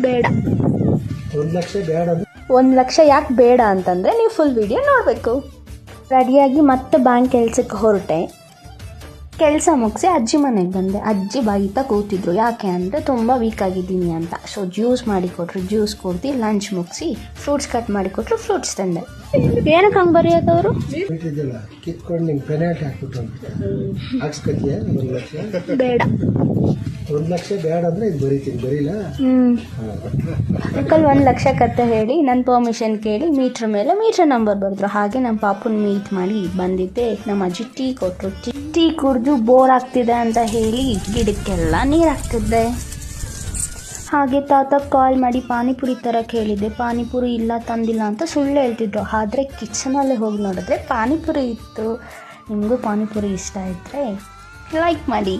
ಬೇಡ. 1,00,000 ಬೇಡ. 1,00,000 ಯಾಕೆ ಬೇಡ ಅಂತಂದರೆ ನೀವು ಫುಲ್ ವಿಡಿಯೋ ನೋಡಬೇಕು. ರೆಡಿಯಾಗಿ ಮತ್ತೆ ಬ್ಯಾಂಕ್ ಕೆಲಸಕ್ಕೆ ಹೊರಟೆ. ಕೆಲಸ ಮುಗಿಸಿ ಅಜ್ಜಿ ಮನೆಗೆ ಬಂದೆ. ಅಜ್ಜಿ ಬೈತಾ ಕೂತಿದ್ರು, ಯಾಕೆ ಅಂದರೆ ತುಂಬ ವೀಕ್ ಆಗಿದ್ದೀನಿ ಅಂತ. ಸೊ ಜ್ಯೂಸ್ ಮಾಡಿಕೊಟ್ರು, ಜ್ಯೂಸ್ ಕುಡ್ದು ಲಂಚ್ ಮುಗಿಸಿ ಫ್ರೂಟ್ಸ್ ಕಟ್ ಮಾಡಿಕೊಟ್ರು, ಫ್ರೂಟ್ಸ್ ತಂದೆ. ಏನಕ್ಕೆ ಹಂಗೆ ಬರೆಯೋದವರು? ಬಿಟ್ಟಿದ್ದಿಲ್ಲ, ಕಿತ್ಕೊಂಡು ನಿಂಗೆ ಪೆನಾಲ್ಟಿ ಹಾಕ್ಬಿಟ್ಟು ಹಾಕ್ಸ್ಕೊತೀಯ. 1,00,000 ಬೇಡ. 1,00,000 ಬೇಡ ಅಂದರೆ ಇದು ಬರೀತೀನಿ, ಬರೀಲ್ಲ. ಅಂಕಲ್ 1,00,000 ಕತೆ ಹೇಳಿ ನನ್ನ ಪರ್ಮಿಷನ್ ಕೇಳಿ ಮೀಟ್ರ್ ಮೇಲೆ ಮೀಟ್ರ್ ನಂಬರ್ ಬರೆದ್ರು. ಹಾಗೆ ನಮ್ಮ ಪಾಪುನ ಮೀಟ್ ಮಾಡಿ ಬಂದಿದ್ದೆ. ನಮ್ಮ ಅಜ್ಜಿ ಟೀ ಕೊಟ್ಟರು. ಟೀ ಕುಡಿದು ಬೋರ್ ಆಗ್ತಿದೆ ಅಂತ ಹೇಳಿ ಗಿಡಕ್ಕೆಲ್ಲ ನೀರು ಹಾಕ್ತಿದ್ದೆ. ಹಾಗೆ ತಾತ ಕಾಲ್ ಮಾಡಿ ಪಾನಿಪುರಿ ತರಕ್ಕೆ ಹೇಳಿದ್ದೆ. ಪಾನಿಪುರಿ ಇಲ್ಲ, ತಂದಿಲ್ಲ ಅಂತ ಸುಳ್ಳು ಹೇಳ್ತಿದ್ರು. ಆದರೆ ಕಿಚನಲ್ಲೇ ಹೋಗಿ ನೋಡಿದ್ರೆ ಪಾನಿಪುರಿ ಇತ್ತು. ನಿಮಗೂ ಪಾನಿಪುರಿ ಇಷ್ಟ ಇದ್ದರೆ ಲೈಕ್ ಮಾಡಿ.